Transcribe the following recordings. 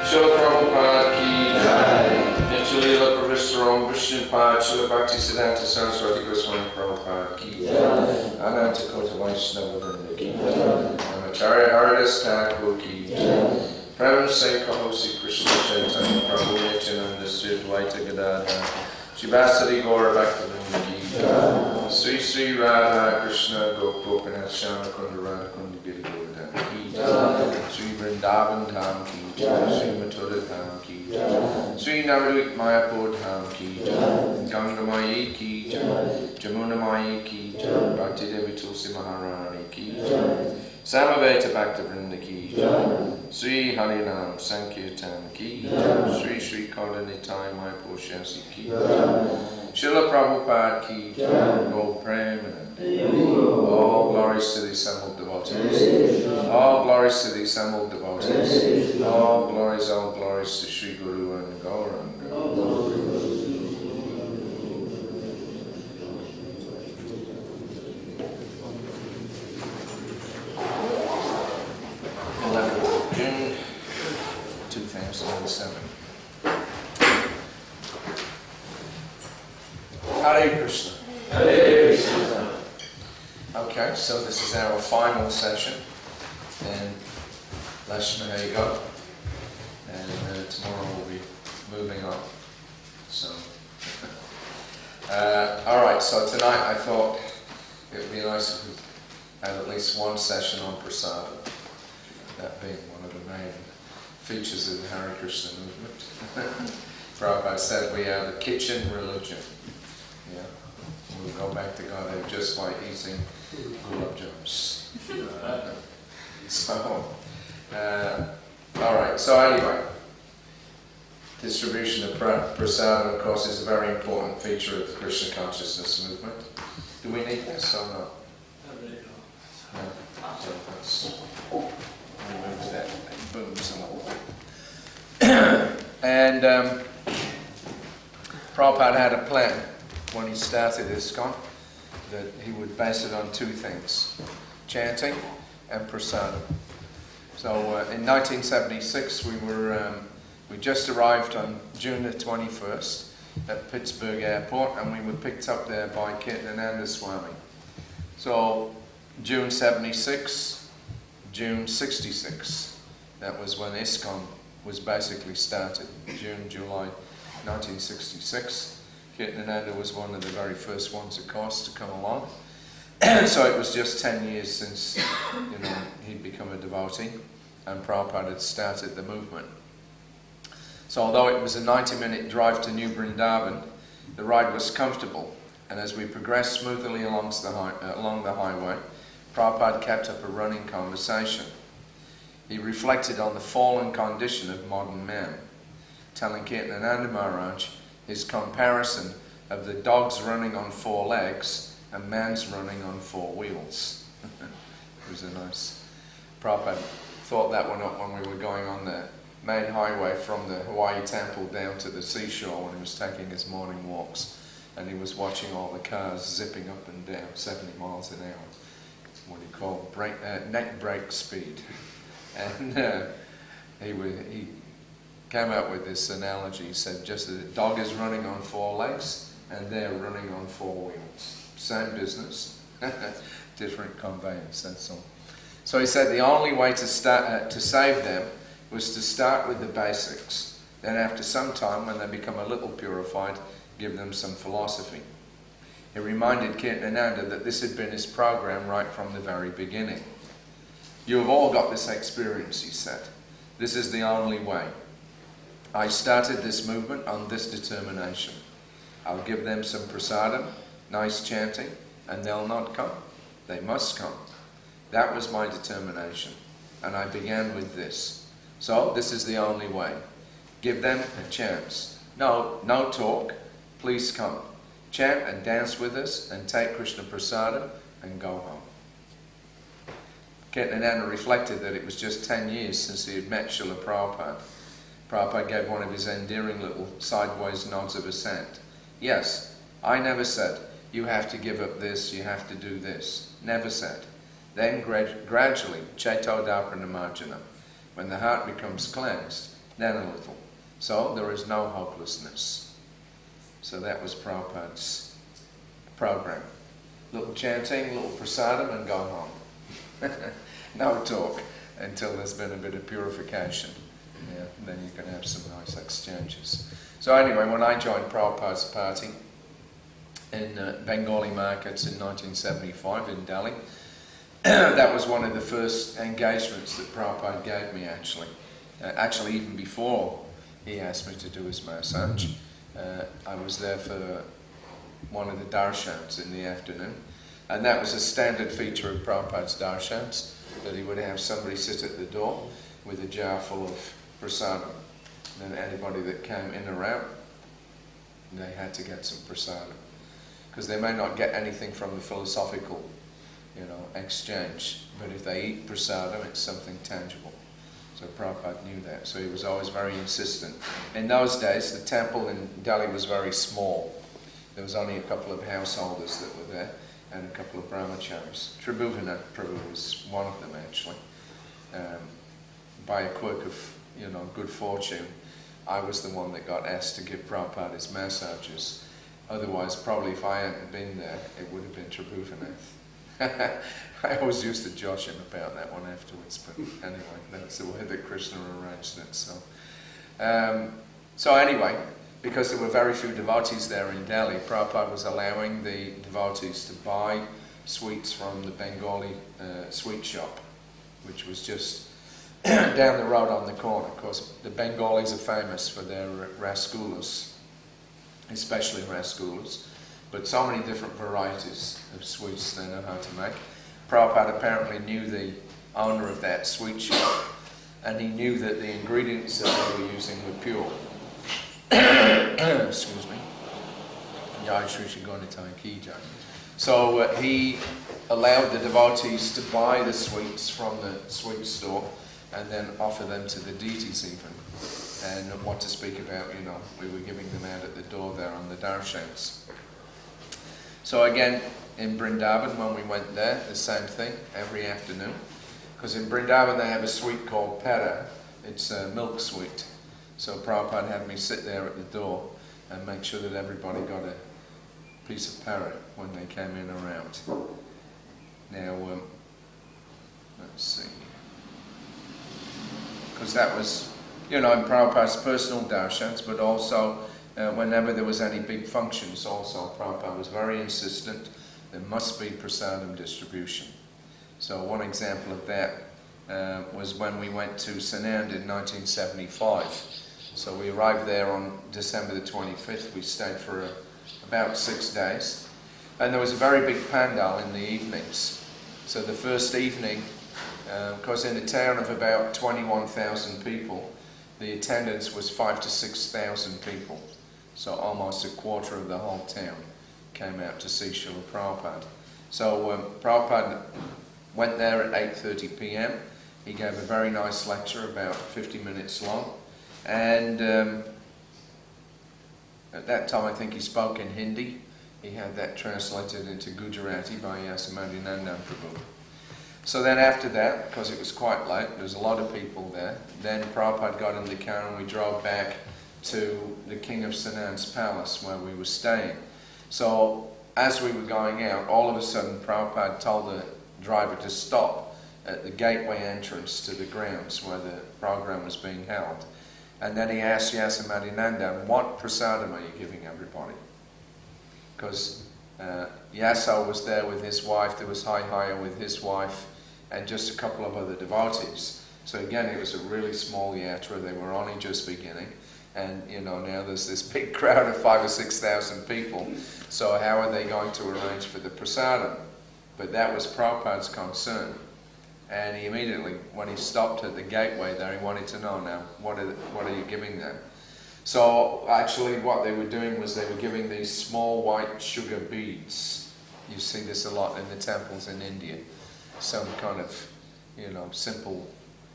Srila Prabhupada ki jai. Srila Prabhupada ki jai. Ananta Kota Vaishnava Vrinda ki jai. Amacharya Haridas Thakur ki jai. Prem Se Kahosi Krishna Chaitanya Prabhu Nityananda Sri Advaita Gadadhar Shivasati Gaura Bhakta Vrinda ki jai. Sri Sri Radha Krishna Gopinath Shama Kunda Radha Kunda Giri Govardhana ki jai. Sri Vrindavan Dham ki jai. Sri Mathura Dham ki jai. Sri Navadvip Mayapur Dham ki jai. Ganga Mayi ki jai. Jamuna Mayi ki jai. Bhakti Devi Tulsi Maharani ki jai. Samaveta Bhakta Vrinda ki jai. Sri Harinam Sankirtan ki jai. Sri Sri Kardanitai Mayapur Shansi ki jai. Srila Prabhupada ki jai. Gold Premanand. All glories to the assembled devotees. All glories to the assembled devotees. All glories to Sri Guru and Gauranga. 11th June 2007. Hare Krishna. Hare Krishna. Okay, so this is our final session, and Lakshmi, here you go. And tomorrow we'll be moving on. So, alright, so tonight I thought it would be nice if we had at least one session on Prasadam, that being one of the main features of the Hare Krishna movement. Prabhupada said we are the kitchen religion. Yeah. We'll go back to Godhead just by eating gulab jams. Alright, so anyway, distribution of prasadam, of course, is a very important feature of the Krishna consciousness movement. Do we need this or not? No. So let's remove that. It booms a little bit. And Prabhupada had a plan when he started ISKCON that he would base it on two things: chanting and prasadam. So in 1976 we just arrived on June the 21st at Pittsburgh Airport, and we were picked up there by Kirtanananda Swami. So June 76, June 66, that was when ISKCON was basically started. June, July 1966. Kirtanananda was one of the very first ones, of course, to come along. So it was just 10 years since, he'd become a devotee, and Prabhupada had started the movement. So although it was a 90-minute drive to New Vrindavan, the ride was comfortable, and as we progressed smoothly along the highway, Prabhupada kept up a running conversation. He reflected on the fallen condition of modern man, telling Kirtanananda Maharaj his comparison of the dogs running on 4 legs and man's running on 4 wheels. It was a nice... Prabhupada thought that one up when we were going on the main highway from the Hawaii temple down to the seashore when he was taking his morning walks, and he was watching all the cars zipping up and down 70 miles an hour. It's what he called neck brake speed. And he came up with this analogy. He said just that a dog is running on 4 legs and they're running on 4 wheels. Same business, different conveyance, that's all. So he said the only way to save them was to start with the basics. Then after some time, when they become a little purified, give them some philosophy. He reminded Kirtanananda that this had been his program right from the very beginning. You have all got this experience, he said. This is the only way. I started this movement on this determination. I'll give them some prasadam, nice chanting, and they'll not come. They must come. That was my determination, and I began with this. So this is the only way. Give them a chance. No talk. Please come. Chant and dance with us and take Krishna prasadam and go home. Kirtanananda reflected that it was just 10 years since he had met Srila Prabhupada. Prabhupada gave one of his endearing little sideways nods of assent. Yes, I never said, you have to give up this, you have to do this. Never said. Then gradually, Chaito Dharpanamarjana, when the heart becomes cleansed, then a little. So there is no hopelessness. So that was Prabhupada's program. Little chanting, little prasadam, and go home. No talk until there's been a bit of purification. Yeah, then you can have some nice exchanges. So anyway, when I joined Prabhupada's party in Bengali markets in 1975 in Delhi, that was one of the first engagements that Prabhupada gave me, actually. Actually, even before he asked me to do his massage. I was there for one of the darshans in the afternoon. And that was a standard feature of Prabhupada's darshans, that he would have somebody sit at the door with a jar full of prasadam. And then anybody that came in or out, they had to get some prasadam. Because they may not get anything from the philosophical exchange, but if they eat prasadam, it's something tangible. So Prabhupada knew that, so he was always very insistent. In those days, the temple in Delhi was very small. There was only a couple of householders that were there, and a couple of brahmacharis. Tribhuvana Prabhu was one of them, actually. By a quirk of, good fortune, I was the one that got asked to give Prabhupada his massages. Otherwise, probably if I hadn't been there, it would have been Tribhuvana. I always used to josh him about that one afterwards, but anyway, that's the way that Krishna arranged it. So anyway, because there were very few devotees there in Delhi, Prabhupada was allowing the devotees to buy sweets from the Bengali sweet shop, which was just down the road on the corner. Of course, the Bengalis are famous for their rasgullas, especially rasgullas. But so many different varieties of sweets they know how to make. Prabhupada apparently knew the owner of that sweet shop, and he knew that the ingredients that they were using were pure. excuse me. Jai Shri Shri Gauranitai Ki Jai. So he allowed the devotees to buy the sweets from the sweet store and then offer them to the deities even. And what to speak about, you know, we were giving them out at the door there on the darshans. So again, in Vrindavan, when we went there, the same thing, every afternoon. Because in Vrindavan they have a sweet called pera. It's a milk sweet. So Prabhupada had me sit there at the door and make sure that everybody got a piece of pera when they came in around. Now, let's see. Because that was, you know, in Prabhupada's personal darshans, but also whenever there was any big functions also, Prabhupada was very insistent there must be prasadam distribution. So one example of that was when we went to Sanand in 1975. So we arrived there on December the 25th. We stayed for about 6 days. And there was a very big pandal in the evenings. So the first evening, because in a town of about 21,000 people, the attendance was 5,000 to 6,000 people. So almost a quarter of the whole town came out to see Srila Prabhupada. So Prabhupada went there at 8:30 p.m. He gave a very nice lecture, about 50 minutes long. And at that time I think he spoke in Hindi. He had that translated into Gujarati by Yasamadinandan Prabhu. So then after that, because it was quite late, there was a lot of people there, then Prabhupada got in the car and we drove back to the King of Sanand's palace where we were staying. So as we were going out, all of a sudden Prabhupada told the driver to stop at the gateway entrance to the grounds where the program was being held. And then he asked Yasamadinandan, what prasadam are you giving everybody? Because Yasa was there with his wife, there was Hai with his wife, and just a couple of other devotees. So again, it was a really small yatra, they were only just beginning. And you know, now there's this big crowd of 5,000 or 6,000 people. So how are they going to arrange for the prasadam? But that was Prabhupada's concern. And he immediately, when he stopped at the gateway there, he wanted to know now, what are you giving them? So actually what they were doing was they were giving these small white sugar beads. You see this a lot in the temples in India. Some kind of, you know, simple,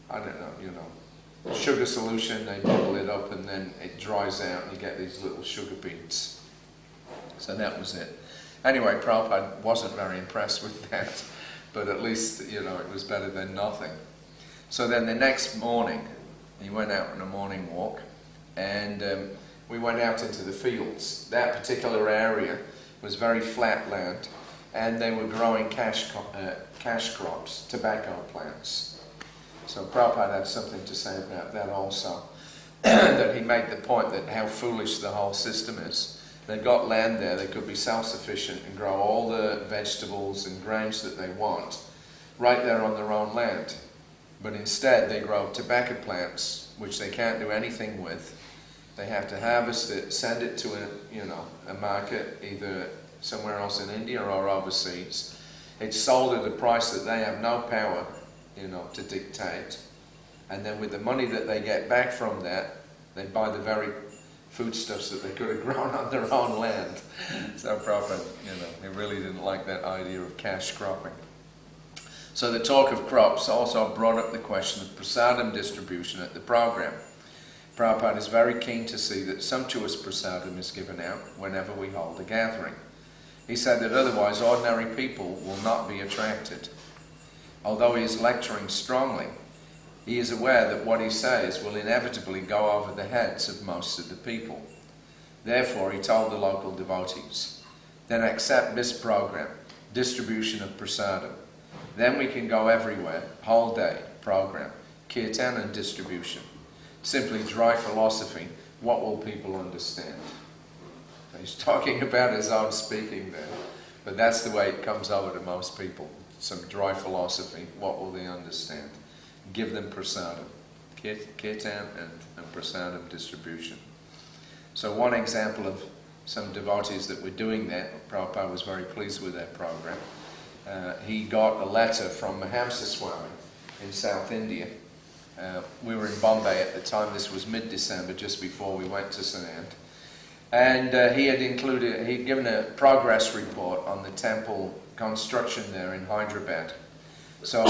I don't know, you know, sugar solution, they bubble it up and then it dries out and you get these little sugar beads. So that was it. Anyway, Prabhupada wasn't very impressed with that, but at least, you know, it was better than nothing. So then the next morning, he went out on a morning walk and we went out into the fields. That particular area was very flat land and they were growing cash crops, tobacco plants. So Prabhupada had something to say about that also, that he made the point that how foolish the whole system is. They've got land there, they could be self-sufficient and grow all the vegetables and grains that they want right there on their own land. But instead they grow tobacco plants, which they can't do anything with. They have to harvest it, send it to a market, either somewhere else in India or overseas. It's sold at a price that they have no power, you know, to dictate. And then with the money that they get back from that, they buy the very foodstuffs that they could have grown on their own land. So Prabhupada, you know, he really didn't like that idea of cash cropping. So the talk of crops also brought up the question of prasadam distribution at the program. Prabhupada is very keen to see that sumptuous prasadam is given out whenever we hold a gathering. He said that otherwise ordinary people will not be attracted. Although he is lecturing strongly, he is aware that what he says will inevitably go over the heads of most of the people. Therefore, he told the local devotees, then accept this program, distribution of prasadam. Then we can go everywhere, whole day, program, kirtan and distribution. Simply dry philosophy, what will people understand? He's talking about his own speaking there, but that's the way it comes over to most people. Some dry philosophy, what will they understand? Give them prasadam, kirtan and prasadam distribution. So one example of some devotees that were doing that, Prabhupada was very pleased with that program. He got a letter from Mahamsa Swami in South India, We were in Bombay at the time. This was mid-December, just before we went to Sanand. And he'd given a progress report on the temple construction there in Hyderabad. So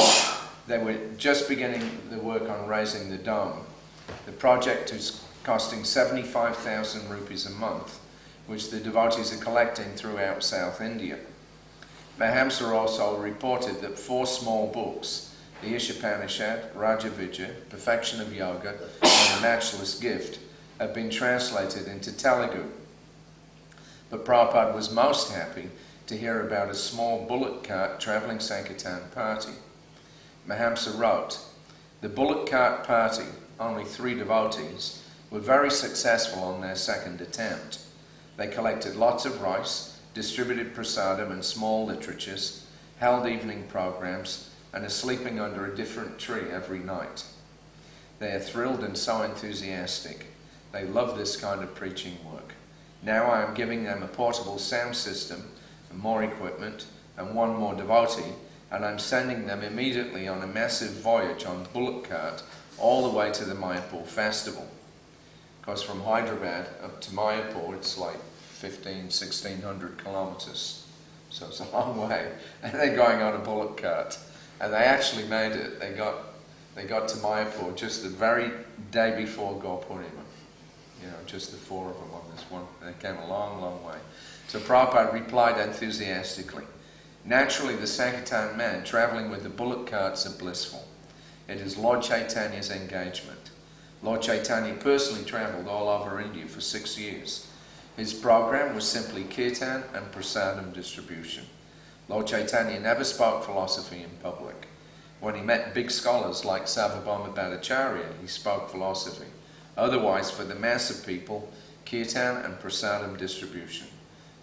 they were just beginning the work on raising the dome. The project is costing 75,000 rupees a month, which the devotees are collecting throughout South India. Mahamsa also reported that 4 small books, the Ishopanishad, Rajavijaya, Perfection of Yoga, and the Matchless Gift, have been translated into Telugu. But Prabhupada was most happy to hear about a small bullock cart travelling Sankirtan party. Mahamsa wrote, "The bullock cart party, only 3 devotees, were very successful on their second attempt. They collected lots of rice, distributed prasadam and small literatures, held evening programs, and are sleeping under a different tree every night. They are thrilled and so enthusiastic. They love this kind of preaching work. Now I am giving them a portable sound system, and more equipment, and 1 more devotee, and I'm sending them immediately on a massive voyage on bullock cart all the way to the Mayapur festival." Because from Hyderabad up to Mayapur, it's like 1,600 kilometers. So it's a long way. And they're going on a bullock cart. And they actually made it. They got to Mayapur just the very day before Gaurpurnima. You know, just the 4 of them on this one. They came a long, long way. So Prabhupada replied enthusiastically, "Naturally, the Sankirtan men travelling with the bullock carts are blissful. It is Lord Chaitanya's engagement. Lord Chaitanya personally travelled all over India for 6 years. His program was simply kirtan and prasadam distribution. Lord Chaitanya never spoke philosophy in public. When he met big scholars like Sarvabhauma Bhattacharya, he spoke philosophy. Otherwise, for the mass of people, kirtan and prasadam distribution.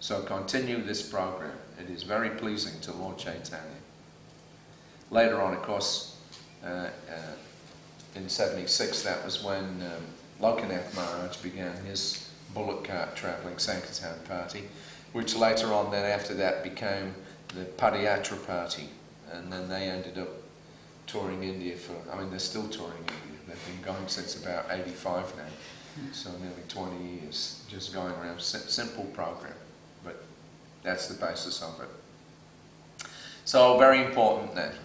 So continue this program. It is very pleasing to Lord Chaitanya." Later on, of course, in 76, that was when Lokanath Maharaj began his bullock cart travelling Sankirtan party, which later on then after that became the Padayatra party, and then they ended up touring India they're still touring India. They've been going since about 85 now, so nearly 20 years, just going around, simple program, but that's the basis of it. So very important then,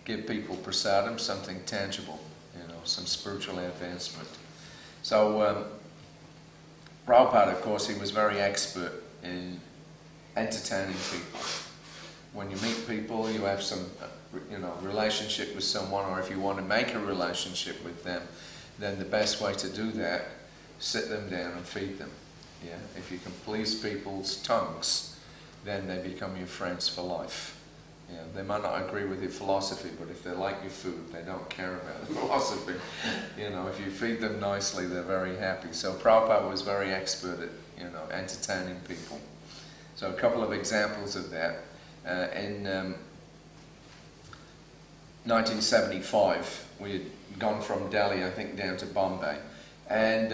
give people prasadam, something tangible, some spiritual advancement. So Prabhupada, of course, he was very expert in entertaining people. When you meet people, you have some, relationship with someone, or if you want to make a relationship with them, then the best way to do that, sit them down and feed them. Yeah, if you can please people's tongues, then they become your friends for life. Yeah, they might not agree with your philosophy, but if they like your food, they don't care about the philosophy. If you feed them nicely, they're very happy. So Prabhupada was very expert at, entertaining people. So a couple of examples of that. In 1975, we had gone from Delhi, I think, down to Bombay. And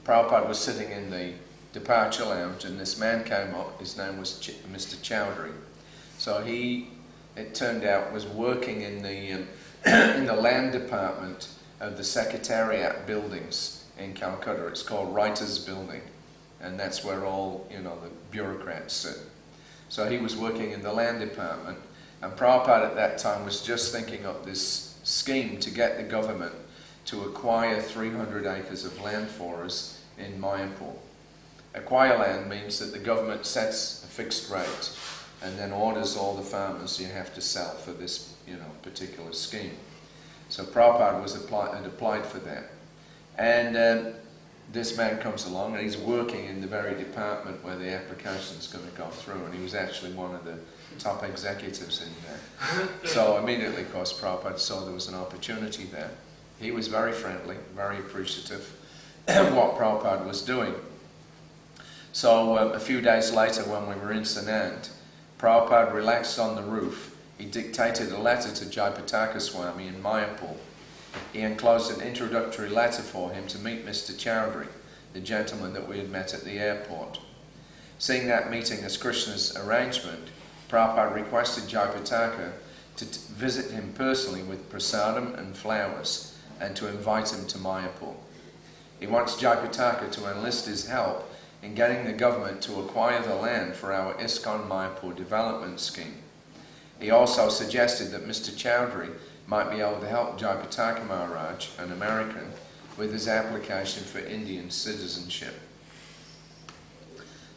Prabhupada was sitting in the departure lounge, and this man came up. His name was Mr. Chowdhury. So he, it turned out, was working in the in the land department of the Secretariat buildings in Calcutta. It's called Writers' Building, and that's where all the bureaucrats sit. So he was working in the land department, and Prabhupada at that time was just thinking up this scheme to get the government to acquire 300 acres of land for us in Mayapur. Acquire land means that the government sets a fixed rate and then orders all the farmers you have to sell for this particular scheme. So Prabhupada had applied for that. And this man comes along, and he's working in the very department where the application is going to go through, and he was actually one of the top executives in there. So immediately, of course, Prabhupada saw there was an opportunity there. He was very friendly, very appreciative of what Prabhupada was doing. So a few days later, when we were in Sanand, Prabhupada relaxed on the roof. He dictated a letter to Jayapataka Swami in Mayapur. He enclosed an introductory letter for him to meet Mr. Chowdhury, the gentleman that we had met at the airport. Seeing that meeting as Krishna's arrangement, Prabhupada requested Jayapataka to visit him personally with prasadam and flowers and to invite him to Mayapur. He wants Jayapataka to enlist his help in getting the government to acquire the land for our ISKCON Mayapur development scheme. He also suggested that Mr. Chowdhury might be able to help Jayapataka Maharaj, an American, with his application for Indian citizenship.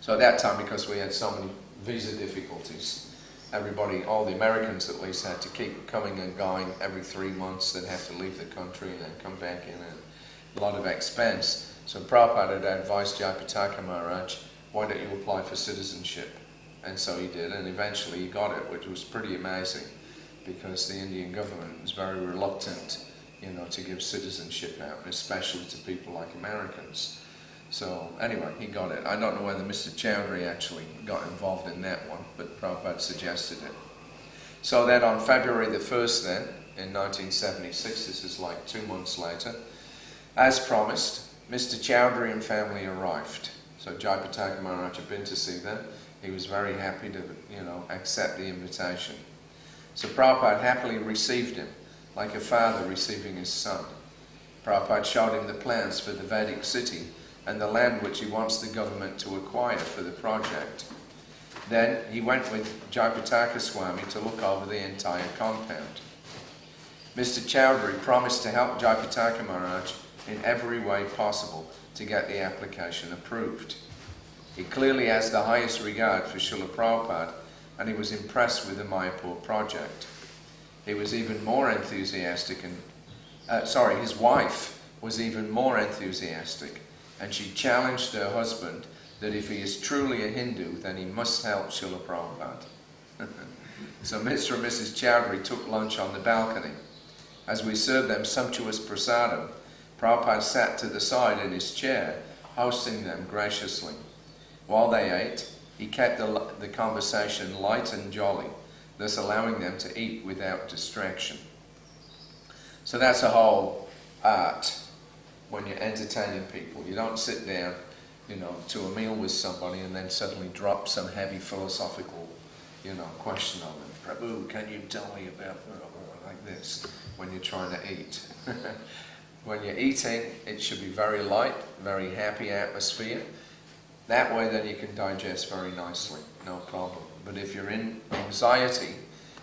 So at that time, because we had so many visa difficulties, everybody, all the Americans at least, had to keep coming and going every 3 months. They'd have to leave the country and then come back in, and a lot of expense. So Prabhupada had advised Jayapataka Maharaj, why don't you apply for citizenship? And so he did, and eventually he got it, which was pretty amazing, because the Indian government was very reluctant, to give citizenship out, especially to people like Americans. So anyway, he got it. I don't know whether Mr. Chowdhury actually got involved in that one, but Prabhupada suggested it. So then on February the 1st then, in 1976, this is like 2 months later, as promised, Mr. Chowdhury and family arrived. So Jayapataka Maharaj had been to see them. He was very happy to, accept the invitation. So Prabhupada happily received him, like a father receiving his son. Prabhupada showed him the plans for the Vedic city and the land which he wants the government to acquire for the project. Then he went with Jayapataka Swami to look over the entire compound. Mr. Chowdhury promised to help Jayapataka Maharaj in every way possible to get the application approved. He clearly has the highest regard for Srila Prabhupada, and he was impressed with the Mayapur project. He was even more enthusiastic, his wife was even more enthusiastic, and she challenged her husband that if he is truly a Hindu, then he must help Srila Prabhupada. So Mr. and Mrs. Chowdhury took lunch on the balcony. As we served them sumptuous prasadam, Prabhupada sat to the side in his chair, hosting them graciously. While they ate, he kept the conversation light and jolly, thus allowing them to eat without distraction. So that's a whole art when you're entertaining people. You don't sit down, to a meal with somebody and then suddenly drop some heavy philosophical, question on them. Prabhu, can you tell me about, like this, when you're trying to eat. When you're eating, it should be very light, very happy atmosphere. That way then you can digest very nicely, no problem. But if you're in anxiety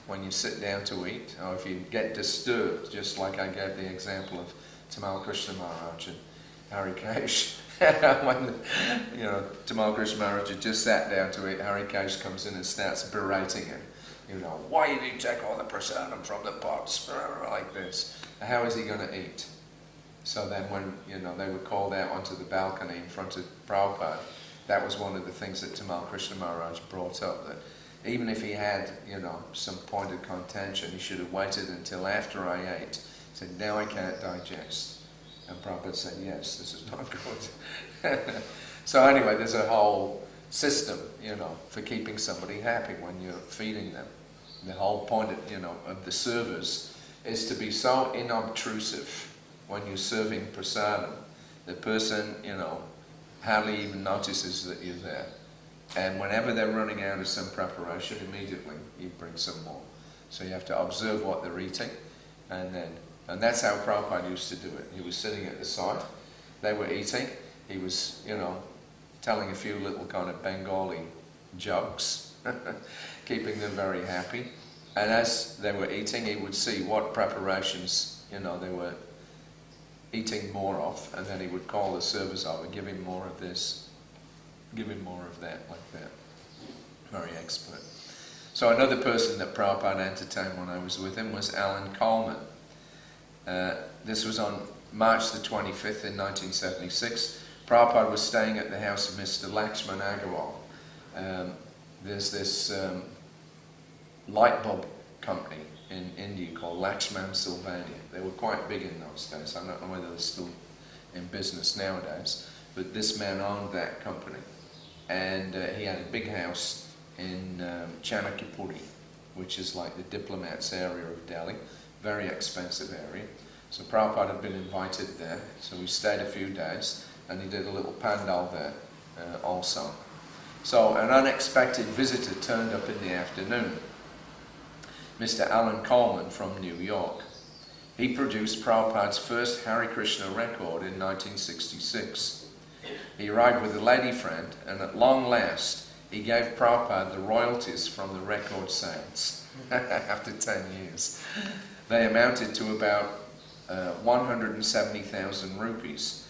when you sit down to eat, or if you get disturbed, just like I gave the example of Tamal Krishna Maharaj and Hari Kesh, when Tamal Krishna Maharaj had just sat down to eat, Hari Kesh comes in and starts berating him. Why did you take all the prasadam from the pots, like this? How is he going to eat? So then when, they were called out onto the balcony in front of Prabhupada, that was one of the things that Tamal Krishna Maharaj brought up, that even if he had, some point of contention, he should have waited until after I ate. He said, now I can't digest. And Prabhupada said, yes, this is not good. So anyway, there's a whole system, for keeping somebody happy when you're feeding them. The whole point of the servers is to be so inobtrusive when you're serving prasadam. The person, hardly even notices that you're there. And whenever they're running out of some preparation, immediately you bring some more. So you have to observe what they're eating, and that's how Prabhupada used to do it. He was sitting at the side, they were eating, he was, telling a few little kind of Bengali jokes, keeping them very happy. And as they were eating, he would see what preparations, they were eating more of, and then he would call the servers over, give him more of this, give him more of that, like that. Very expert. So another person that Prabhupada entertained when I was with him was Alan Coleman. This was on March the 25th in 1976. Prabhupada was staying at the house of Mr. Lakshman Agarwal. There's this light bulb company in India called Lakshman Sylvania. They were quite big in those days. I don't know whether they're still in business nowadays, but this man owned that company. And he had a big house in Chanakyapuri, which is like the diplomats area of Delhi, very expensive area. So Prabhupada had been invited there, so we stayed a few days, and he did a little pandal there also. So an unexpected visitor turned up in the afternoon, Mr. Alan Coleman from New York. He produced Prabhupada's first Hari Krishna record in 1966. He arrived with a lady friend, and at long last, he gave Prabhupada the royalties from the record sales after 10 years. They amounted to about 170,000 rupees,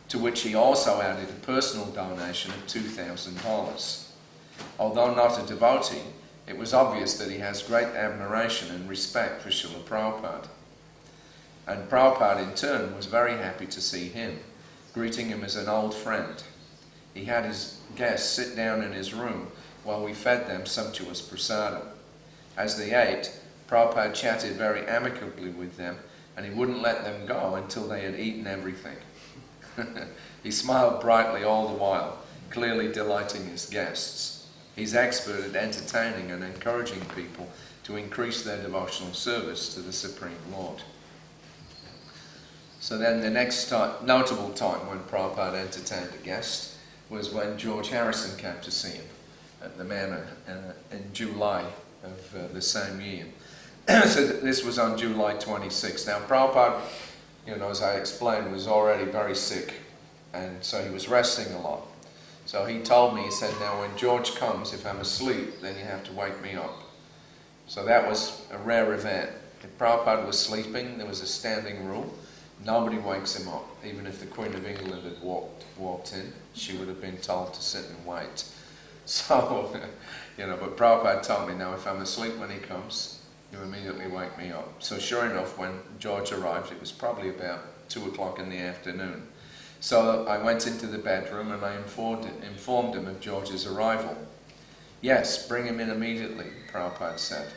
to which he also added a personal donation of $2,000. Although not a devotee, it was obvious that he has great admiration and respect for Srila Prabhupada. And Prabhupada in turn was very happy to see him, greeting him as an old friend. He had his guests sit down in his room while we fed them sumptuous prasadam. As they ate, Prabhupada chatted very amicably with them, and he wouldn't let them go until they had eaten everything. He smiled brightly all the while, clearly delighting his guests. He's expert at entertaining and encouraging people to increase their devotional service to the Supreme Lord. So then the next notable time when Prabhupada entertained a guest was when George Harrison came to see him at the Manor in July of the same year. So this was on July 26th. Now Prabhupada, as I explained, was already very sick, and so he was resting a lot. So he told me, he said, now when George comes, if I'm asleep, then you have to wake me up. So that was a rare event. If Prabhupada was sleeping, there was a standing rule. Nobody wakes him up. Even if the Queen of England had walked in, she would have been told to sit and wait. So, but Prabhupada told me, now if I'm asleep when he comes, you immediately wake me up. So sure enough, when George arrived, it was probably about 2 o'clock in the afternoon. So I went into the bedroom and I informed him of George's arrival. Yes, bring him in immediately, Prabhupada said.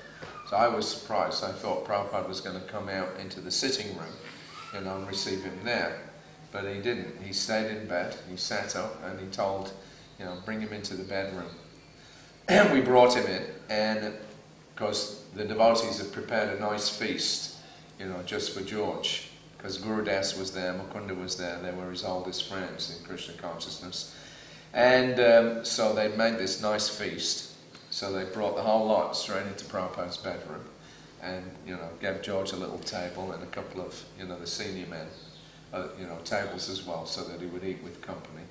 So I was surprised. I thought Prabhupada was going to come out into the sitting room, and receive him there. But he didn't. He stayed in bed, he sat up, and he told, bring him into the bedroom. And we brought him in, and because the devotees had prepared a nice feast, just for George, because Guru Das was there, Mukunda was there, they were his oldest friends in Krishna consciousness. And so they made this nice feast. So they brought the whole lot straight into Prabhupada's bedroom, and gave George a little table and a couple of the senior men tables as well, so that he would eat with company.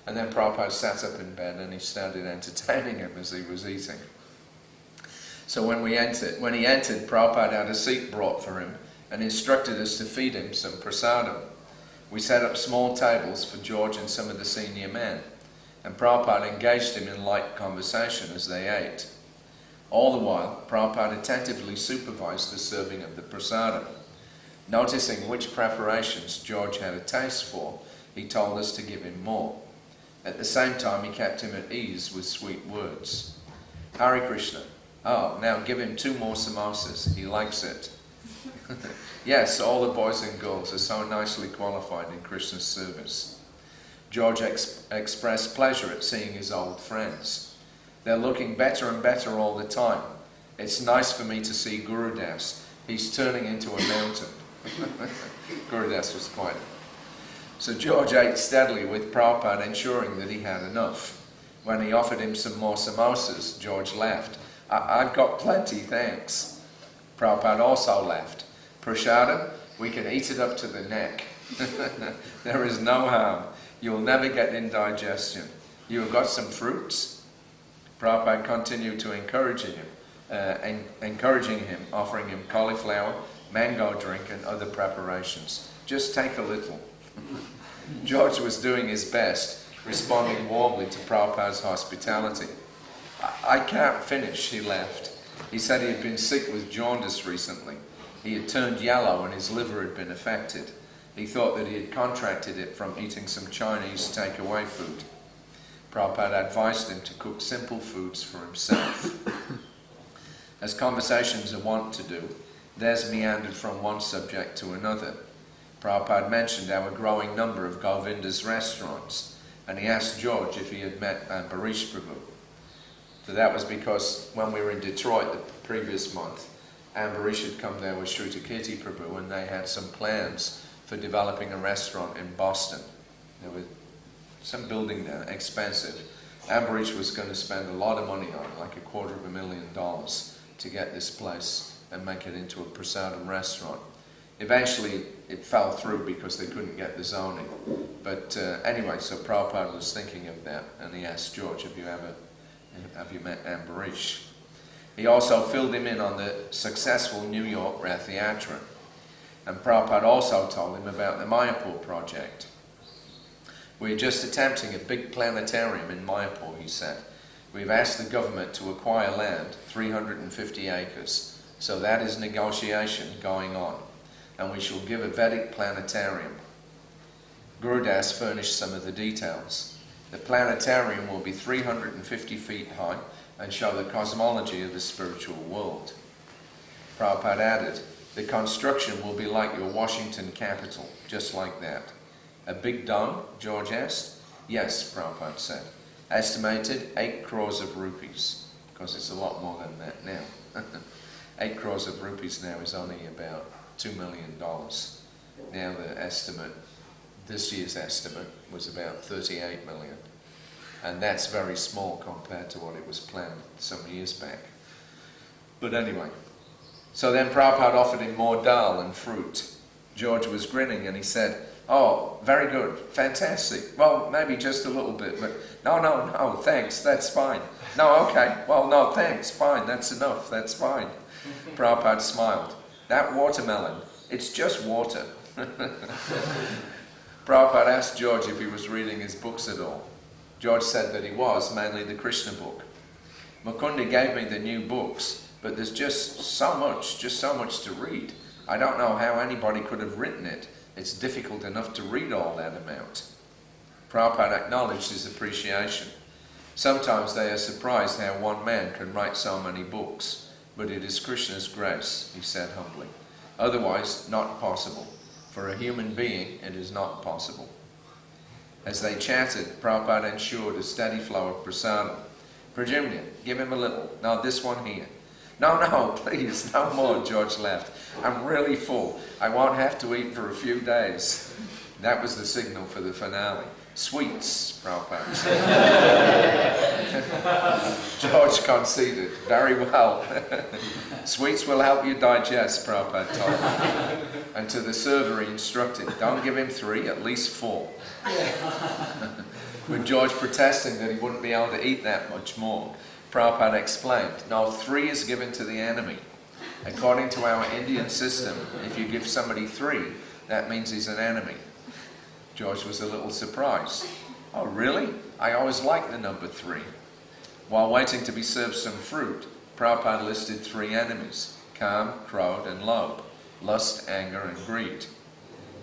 And then Prabhupada sat up in bed and he started entertaining him as he was eating. So when he entered, Prabhupada had a seat brought for him and instructed us to feed him some prasadam. We set up small tables for George and some of the senior men, and Prabhupada engaged him in light conversation as they ate. All the while, Prabhupada attentively supervised the serving of the prasadam. Noticing which preparations George had a taste for, he told us to give him more. At the same time, he kept him at ease with sweet words. Hare Krishna. Oh, now give him 2 more samosas. He likes it. Yes, all the boys and girls are so nicely qualified in Krishna's service. George expressed pleasure at seeing his old friends. They're looking better and better all the time. It's nice for me to see Guru Das. He's turning into a mountain. Guru Das was quiet. So George ate steadily with Prabhupada ensuring that he had enough. When he offered him some more samosas, George laughed. I've got plenty, thanks. Prabhupada also laughed. Prasadam, we can eat it up to the neck. There is no harm. You'll never get indigestion. You have got some fruits? Prabhupada continued to encourage him, offering him cauliflower, mango drink and other preparations. Just take a little. George was doing his best, responding warmly to Prabhupada's hospitality. I can't finish, he laughed. He said he had been sick with jaundice recently. He had turned yellow and his liver had been affected. He thought that he had contracted it from eating some Chinese takeaway food. Prabhupada advised him to cook simple foods for himself. As conversations are wont to do, theirs meandered from one subject to another. Prabhupada mentioned our growing number of Govinda's restaurants, and he asked George if he had met Ambarish Prabhu. So that was because when we were in Detroit the previous month, Ambarish had come there with Shrutakirti Prabhu, and they had some plans for developing a restaurant in Boston. There was some building there, expensive. Ambarish was going to spend a lot of money on it, like $250,000, to get this place and make it into a prasadam restaurant. Eventually it fell through because they couldn't get the zoning. But anyway, so Prabhupada was thinking of that, and he asked George, have you met Ambarish? He also filled him in on the successful New York Rath Yatra. And Prabhupada also told him about the Mayapur project. We're just attempting a big planetarium in Mayapur, he said. We've asked the government to acquire land, 350 acres. So that is negotiation going on. And we shall give a Vedic planetarium. Gurudas furnished some of the details. The planetarium will be 350 feet high and show the cosmology of the spiritual world. Prabhupada added, the construction will be like your Washington Capitol, just like that. A big dome, George asked. Yes, Prabhupada said. Estimated 8 crores of rupees, because it's a lot more than that now. 8 crores of rupees now is only about $2 million. Now the estimate, this year's estimate, was about 38 million. And that's very small compared to what it was planned some years back. But anyway, so then Prabhupada offered him more dal and fruit. George was grinning and he said, oh, very good, fantastic. Well, maybe just a little bit, but no, thanks, that's fine. No, okay, well, no, thanks, fine, that's enough, that's fine. Prabhupada smiled. That watermelon, it's just water. Prabhupada asked George if he was reading his books at all. George said that he was, mainly the Krishna book. Mukunda gave me the new books, but there's just so much to read. I don't know how anybody could have written it. It's difficult enough to read all that amount. Prabhupada acknowledged his appreciation. Sometimes they are surprised how one man can write so many books, but it is Krishna's grace, he said humbly. Otherwise, not possible. For a human being, it is not possible. As they chatted, Prabhupada ensured a steady flow of prasadam. Prajumna, give him a little. No, this one here. No, please, no more, George laughed. I'm really full. I won't have to eat for a few days. That was the signal for the finale. Sweets, Prabhupada said. George conceded. Very well. Sweets will help you digest, Prabhupada told him. And to the server he instructed, don't give him 3, at least 4. With George protesting that he wouldn't be able to eat that much more, Prabhupada explained, no, 3 is given to the enemy. According to our Indian system, if you give somebody 3, that means he's an enemy. George was a little surprised. Oh, really? I always liked the number 3. While waiting to be served some fruit, Prabhupada listed 3 enemies, Kam, Krodh, and Lobh, lust, anger, and greed.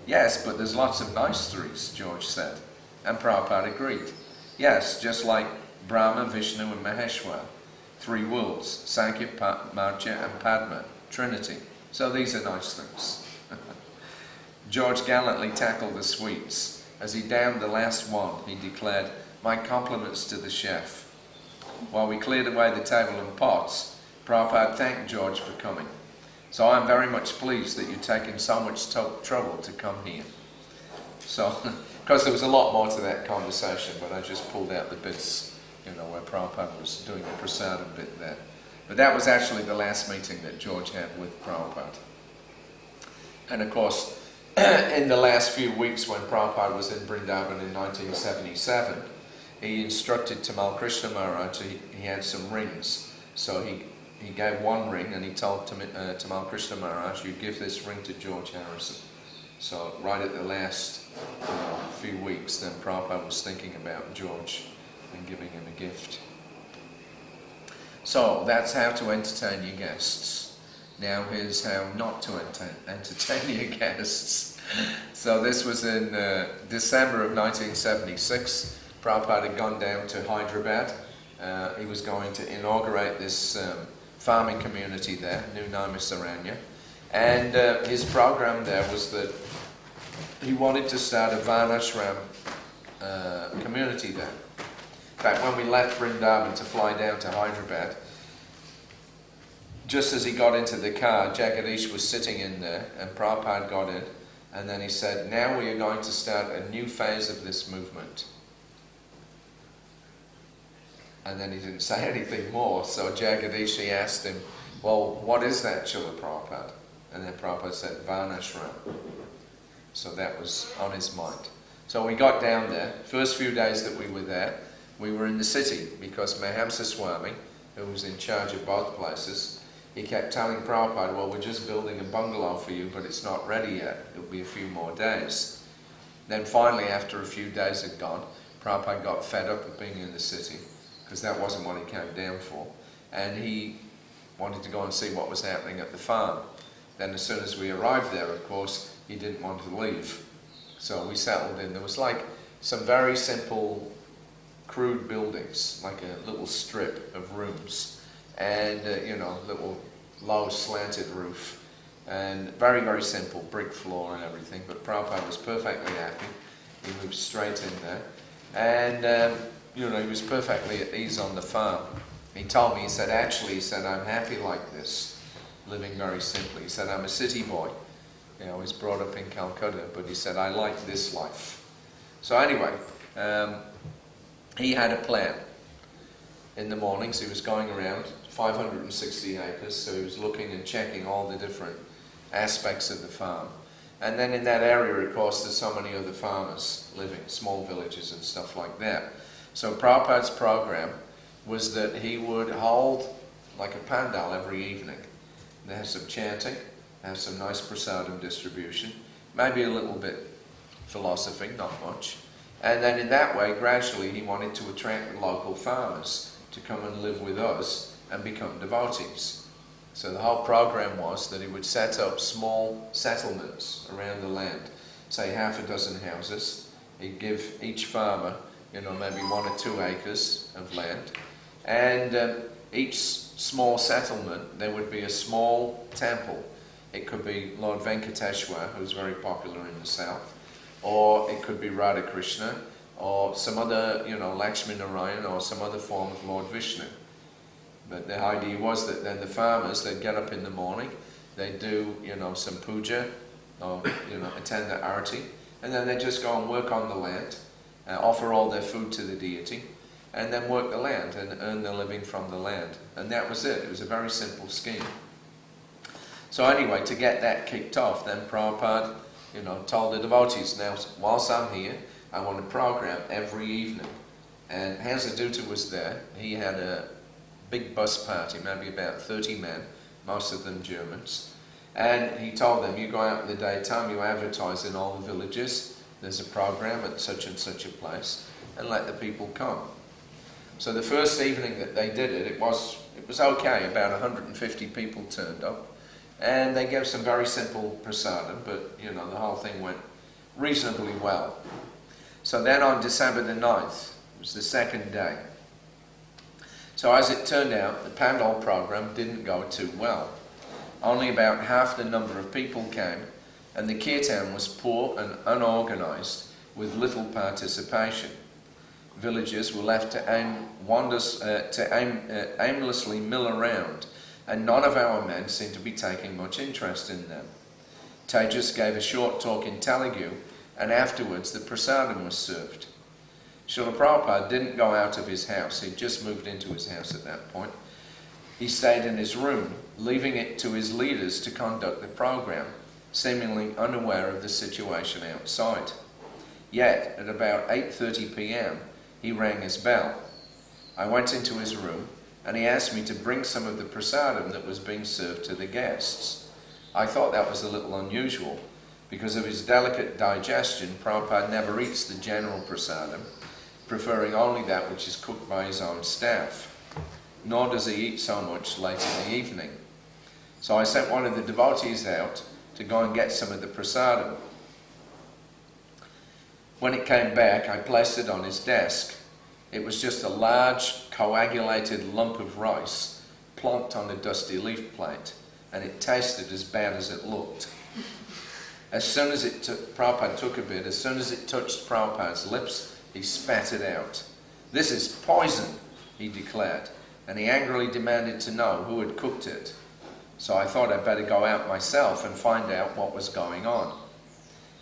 Yes, but there's lots of nice 3s, George said. And Prabhupada agreed. Yes, just like Brahma, Vishnu, and Maheshwar. 3 worlds, Sankhya, Madhya, and Padma, Trinity. So these are nice things. George gallantly tackled the sweets. As he downed the last one, he declared, my compliments to the chef. While we cleared away the table and pots, Prabhupada thanked George for coming. So I'm very much pleased that you've taken so much trouble to come here. So, because there was a lot more to that conversation, but I just pulled out the bits, where Prabhupada was doing the prasadam bit there. But that was actually the last meeting that George had with Prabhupada. And of course, in the last few weeks when Prabhupada was in Vrindavan in 1977, he instructed Tamal Krishna Maharaj, he had some rings. So he gave 1 ring and he told Tamal Krishna Maharaj, you give this ring to George Harrison. So right at the last few weeks, then Prabhupada was thinking about George and giving him a gift. So that's how to entertain your guests. Now here's how not to entertain your guests. So this was in December of 1976. Prabhupada had gone down to Hyderabad. He was going to inaugurate this farming community there, New Naimisaranya. And his program there was that he wanted to start a Varnashram community there. In fact, when we left Vrindavan to fly down to Hyderabad, just as he got into the car, Jagadish was sitting in there, and Prabhupada got in, and then he said, now we are going to start a new phase of this movement. And then he didn't say anything more, so Jagadish asked him, well, what is that, Srila Prabhupada? And then Prabhupada said, Varnashram. So that was on his mind. So we got down there. First few days that we were there, we were in the city because Mahamsa Swami, who was in charge of both places, he kept telling Prabhupada, well, we're just building a bungalow for you, but it's not ready yet. It'll be a few more days. Then finally, after a few days had gone, Prabhupada got fed up of being in the city, because that wasn't what he came down for. And he wanted to go and see what was happening at the farm. Then as soon as we arrived there, of course, he didn't want to leave. So we settled in. There was like some very simple, crude buildings, like a little strip of rooms. And, little low slanted roof. And very, very simple, brick floor and everything. But Prabhupada was perfectly happy. He moved straight in there. And, he was perfectly at ease on the farm. He told me, he said, I'm happy like this, living very simply. He said, I'm a city boy. I was brought up in Calcutta, but he said, I like this life. So anyway, he had a plan. In the mornings, he was going around 560 acres, so he was looking and checking all the different aspects of the farm. And then in that area, of course, there's so many other farmers living, small villages and stuff like that. So Prabhupada's program was that he would hold like a pandal every evening. They have some chanting, have some nice prasadam distribution, maybe a little bit philosophy, not much. And then in that way, gradually, he wanted to attract the local farmers to come and live with us and become devotees. So the whole program was that he would set up small settlements around the land, say half a dozen houses. He'd give each farmer, maybe 1 or 2 acres of land. And each small settlement, there would be a small temple. It could be Lord Venkateshwar, who's very popular in the south, or it could be Radha Krsna, or some other, Lakshmi Narayan, or some other form of Lord Vishnu. But the idea was that then the farmers, they'd get up in the morning, they'd do, some puja, or, attend the arati, and then they'd just go and work on the land, offer all their food to the deity, and then work the land and earn their living from the land. And that was it. It was a very simple scheme. So anyway, to get that kicked off, then Prabhupada, told the devotees, now, whilst I'm here, I want a program every evening. And Hansadutta was there. He had a big bus party, maybe about 30 men, most of them Germans. And he told them, you go out in the daytime, you advertise in all the villages, there's a program at such and such a place, and let the people come. So the first evening that they did it, it was okay. About 150 people turned up. And they gave some very simple prasadam, but, the whole thing went reasonably well. So then on December the 9th, it was the second day. So as it turned out, the Pandal program didn't go too well. Only about half the number of people came, and the kirtan was poor and unorganized, with little participation. Villagers were left to aimlessly mill around, and none of our men seemed to be taking much interest in them. Tejas gave a short talk in Telugu, and afterwards the prasadam was served. Srila Prabhupada didn't go out of his house. He'd just moved into his house at that point. He stayed in his room, leaving it to his leaders to conduct the program, seemingly unaware of the situation outside. Yet, at about 8:30 p.m., he rang his bell. I went into his room, and he asked me to bring some of the prasadam that was being served to the guests. I thought that was a little unusual. Because of his delicate digestion, Prabhupada never eats the general prasadam, preferring only that which is cooked by his own staff. Nor does he eat so much late in the evening. So I sent one of the devotees out to go and get some of the prasadam. When it came back, I placed it on his desk. It was just a large, coagulated lump of rice plonked on a dusty leaf plate, and it tasted as bad as it looked. As soon as Prabhupada took a bit, as soon as it touched Prabhupada's lips, he spat it out. "This is poison," he declared, and he angrily demanded to know who had cooked it. So I thought I'd better go out myself and find out what was going on.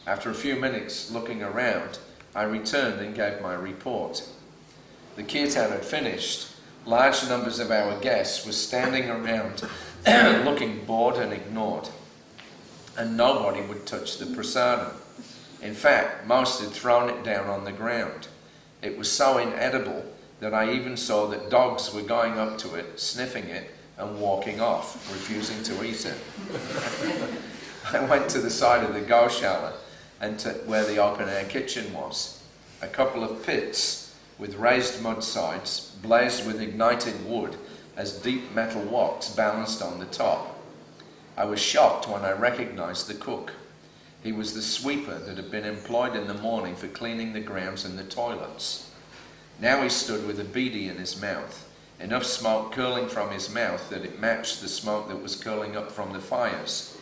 After a few minutes looking around, I returned and gave my report. The kirtan had finished. Large numbers of our guests were standing around looking bored and ignored. and nobody would touch the prasadam. In fact, most had thrown it down on the ground. It was so inedible that I even saw that dogs were going up to it, sniffing it, and walking off, refusing to eat it. I went to the side of the Goshala and to where the open-air kitchen was. A couple of pits with raised mud sides, blazed with ignited wood as deep metal woks balanced on the top. I was shocked when I recognized the cook. He was the sweeper that had been employed in the morning for cleaning the grounds and the toilets. Now he stood with a beedi in his mouth, enough smoke curling from his mouth that it matched the smoke that was curling up from the fires.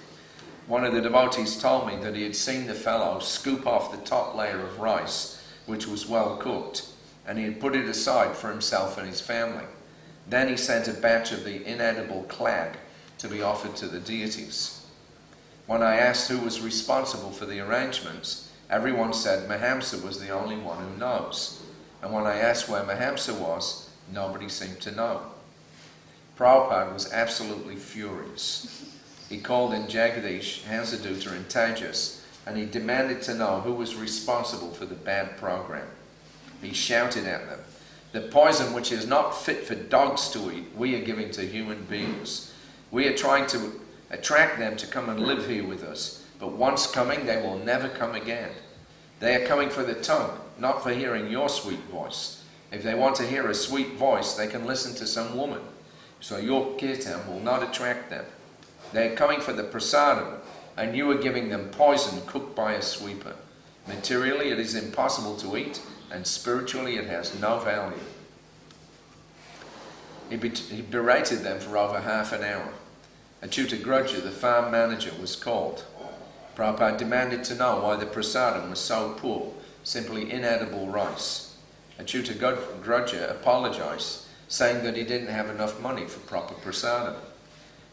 One of the devotees told me that he had seen the fellow scoop off the top layer of rice, which was well cooked, and he had put it aside for himself and his family. Then he sent a batch of the inedible clag to be offered to the deities. When I asked who was responsible for the arrangements, everyone said Mahamsa was the only one who knows. And when I asked where Mahamsa was, nobody seemed to know. Prabhupada was absolutely furious. He called in Jagadish, Hansadutta and Tejas, and he demanded to know who was responsible for the bad program. He shouted at them, "The poison which is not fit for dogs to eat, we are giving to human beings. We are trying to attract them to come and live here with us, but once coming, they will never come again. They are coming for the tongue, not for hearing your sweet voice. If they want to hear a sweet voice, they can listen to some woman. So your kirtan will not attract them. They are coming for the prasadam, and you are giving them poison cooked by a sweeper. Materially, it is impossible to eat, and spiritually, it has no value." He berated them for over half an hour. Achyuta Grudja, the farm manager, was called. Prabhupada demanded to know why the prasadam was so poor, simply inedible rice. Achyuta Grudja apologized, saying that he didn't have enough money for proper prasadam.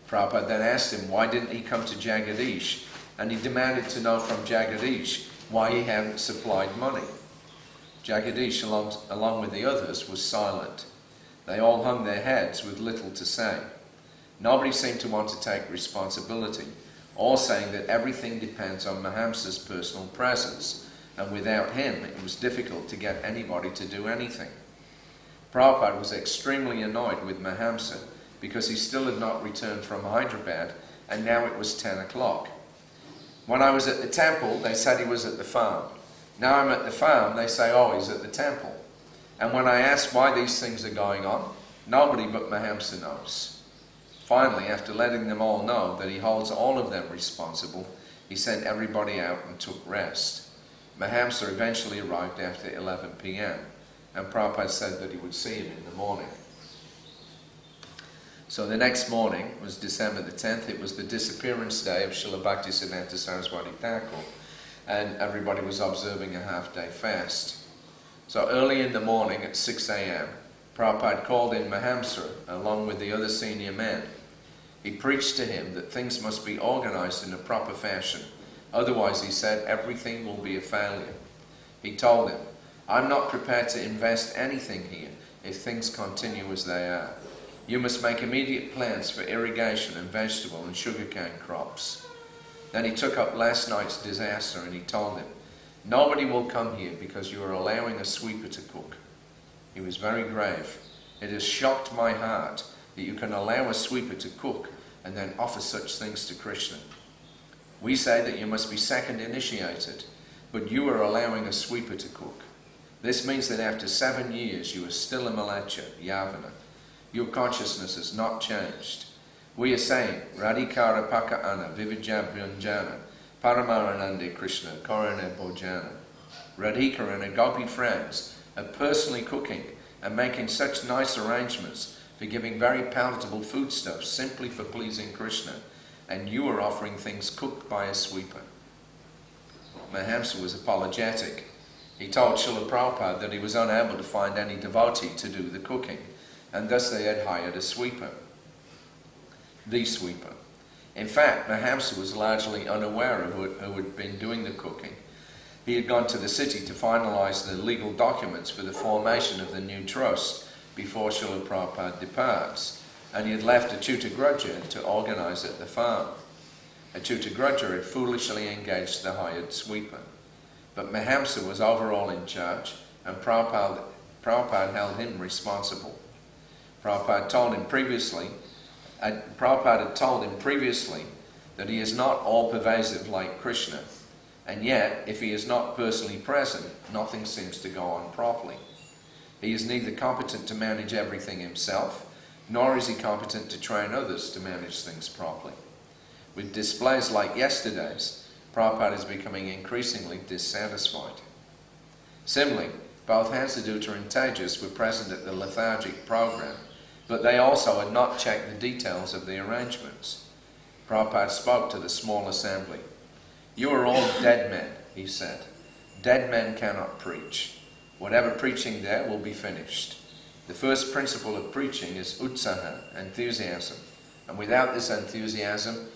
Prabhupada then asked him why didn't he come to Jagadish, and he demanded to know from Jagadish why he hadn't supplied money. Jagadish, along with the others, was silent. They all hung their heads with little to say. Nobody seemed to want to take responsibility, all saying that everything depends on Mahamsa's personal presence, and without him it was difficult to get anybody to do anything. Prabhupada was extremely annoyed with Mahamsa because he still had not returned from Hyderabad, and now it was 10 o'clock. When I was at the temple, they said he was at the farm. Now I'm at the farm, they say, oh, he's at the temple. And when I ask why these things are going on, nobody but Mahamsa knows. Finally, after letting them all know that he holds all of them responsible, he sent everybody out and took rest. Mahamsa eventually arrived after 11 p.m., and Prabhupada said that he would see him in the morning. So the next morning was December the 10th. It was the disappearance day of Srila Bhaktisiddhanta Saraswati Thakur, and everybody was observing a half-day fast. So early in the morning at 6 a.m., Prabhupada called in Mahamsa along with the other senior men. He preached to him that things must be organized in a proper fashion. Otherwise, he said, everything will be a failure. He told him, I'm not prepared to invest anything here if things continue as they are. You must make immediate plans for irrigation and vegetable and sugarcane crops. Then he took up last night's disaster and he told him, nobody will come here because you are allowing a sweeper to cook. He was very grave. It has shocked my heart that you can allow a sweeper to cook and then offer such things to Krishna. We say that you must be second initiated, but you are allowing a sweeper to cook. This means that after 7 years you are still a malecha, yavana. Your consciousness has not changed. We are saying, Radhikara Paka Ana Vivijya Bhunjana Paramaranande Krishna Korane Bhojana. Radhika and her gopi friends are personally cooking and making such nice arrangements for giving very palatable foodstuffs simply for pleasing Krishna, and you are offering things cooked by a sweeper. Mahamsa was apologetic. He told Srila Prabhupada that he was unable to find any devotee to do the cooking, and thus they had hired a sweeper. The sweeper. In fact, Mahamsa was largely unaware of who had been doing the cooking. He had gone to the city to finalize the legal documents for the formation of the new trust before Srila Prabhupada departs, and he had left Achyuta Grudja to organize at the farm. Achyutagrudja had foolishly engaged the hired sweeper. But Mahamsa was overall in charge, and Prabhupada held him responsible. Prabhupada had told him previously that he is not all-pervasive like Krishna, and yet, if he is not personally present, nothing seems to go on properly. He is neither competent to manage everything himself, nor is he competent to train others to manage things properly. With displays like yesterday's, Prabhupada is becoming increasingly dissatisfied. Similarly, both Hansadutta and Tejas were present at the lethargic program, but they also had not checked the details of the arrangements. Prabhupada spoke to the small assembly. "You are all dead men," he said. "Dead men cannot preach. Whatever preaching there will be finished. The first principle of preaching is utsaha, enthusiasm, and without this enthusiasm,